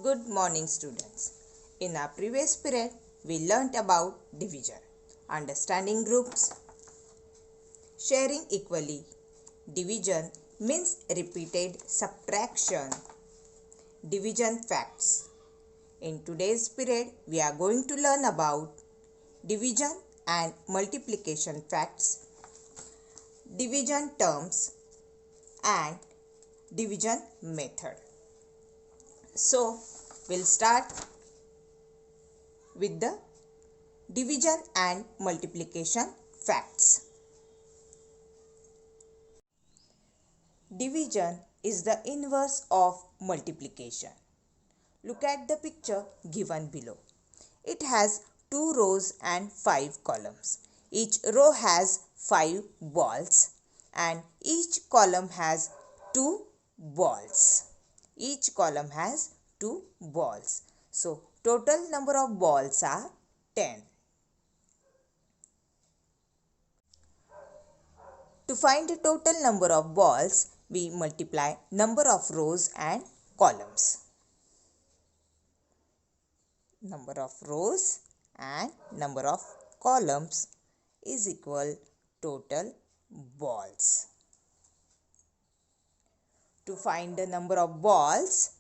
Good morning, students. In our previous period, we learnt about division, understanding groups, sharing equally. Division means repeated subtraction. Division facts. In today's period, we are going to learn about division and multiplication facts, division terms, and division method. So, we'll start with the division and multiplication facts. Division is the inverse of multiplication. Look at the picture given below. It has 2 rows and 5 columns. Each row has 5 balls and each column has 2 balls. Each column has 2 balls. So, total number of balls are 10. To find the total number of balls, we multiply number of rows and columns. Number of rows and number of columns is equal total balls. To find the number of balls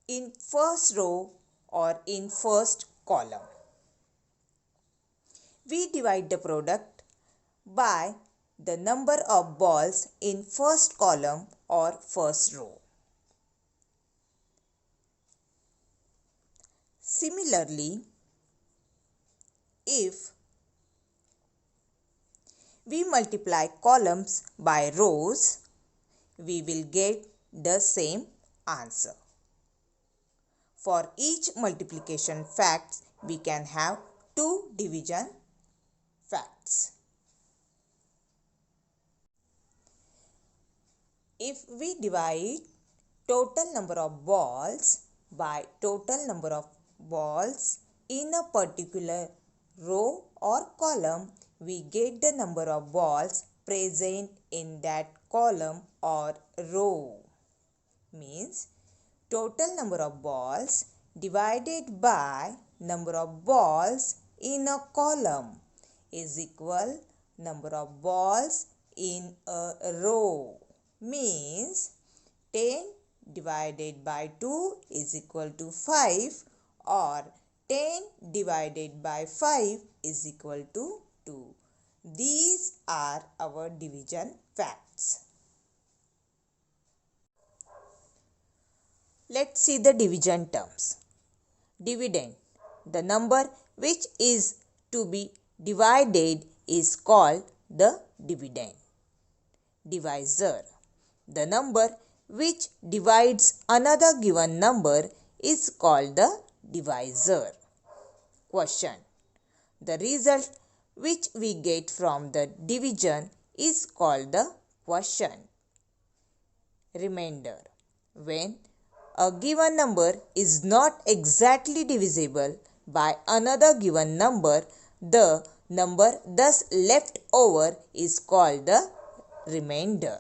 in first row or in first column, we divide the product by the number of balls in first column or first row. Similarly, if we multiply columns by rows, we will get the same answer. For each multiplication fact, we can have 2 division facts. If we divide total number of balls by total number of balls in a particular row or column, we get the number of balls present in that column or row. Means total number of balls divided by number of balls in a column is equal number of balls in a row. Means 10 divided by 2 is equal to 5 or 10 divided by 5 is equal to 2. These are our division facts. Let's see the division terms. Dividend. The number which is to be divided is called the dividend. Divisor. The number which divides another given number is called the divisor. Question. The result which we get from the division is called the quotient. Remainder. When a given number is not exactly divisible by another given number, the number thus left over is called the remainder.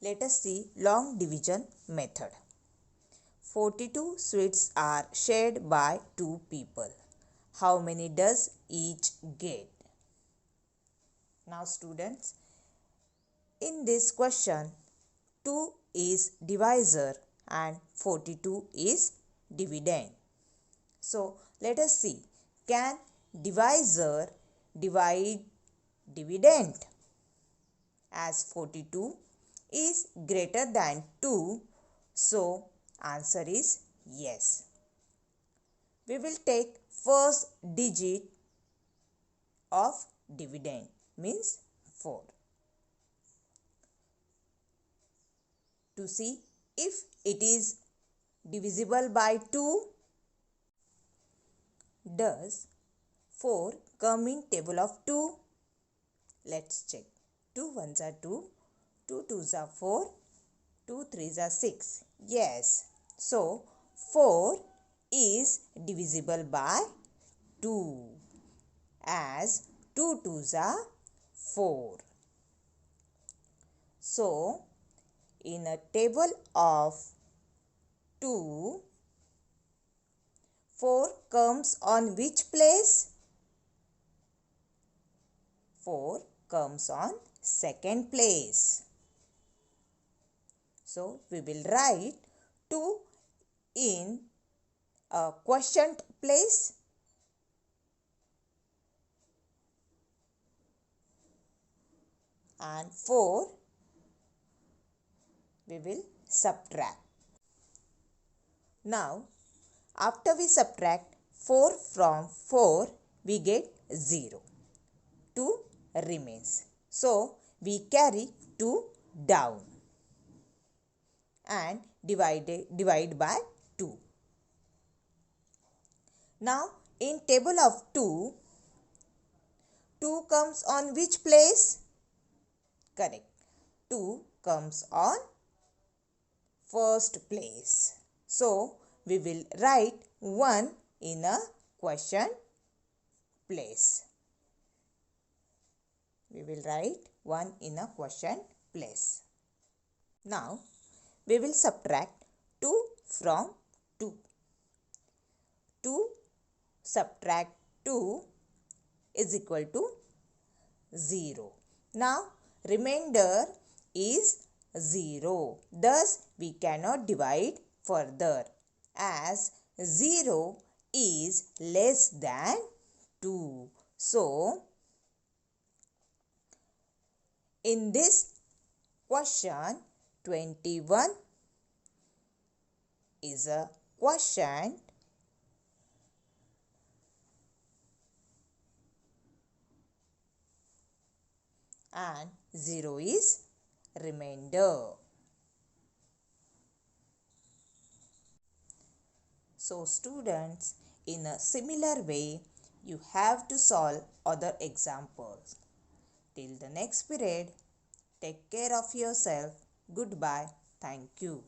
Let us see long division method. 42 sweets are shared by 2 people. How many does each get? Now students, in this question, 2 is divisor and 42 is dividend. So let us see, can divisor divide dividend? As 42 is greater than 2, so answer is yes. We will take first digit of dividend, means 4. To see if it is divisible by 2, does 4 come in table of 2? Let's check. 2 ones are 2, 2 twos are 4, 2 threes are 6. Yes. So, 4 is divisible by 2 as 2 twos are 4. So, in a table of 2. 4 comes on which place? 4 comes on second place. So we will write 2 in a quotient place and 4 we will subtract. Now after we subtract 4 from 4, we get 0. 2 remains. So we carry 2 down and divide by 2. Now in table of 2, 2 comes on which place? Correct. 2 comes on first place. So we will write 1 in a quotient place. We will write 1 in a quotient place. Now we will subtract 2 from 2. 2 subtract 2 is equal to 0. Now remainder is 0. Thus we cannot divide further as 0 is less than 2. So in this question 21 is a quotient and 0 is remainder. So students, in a similar way, you have to solve other examples. Till the next period, take care of yourself. Goodbye. Thank you.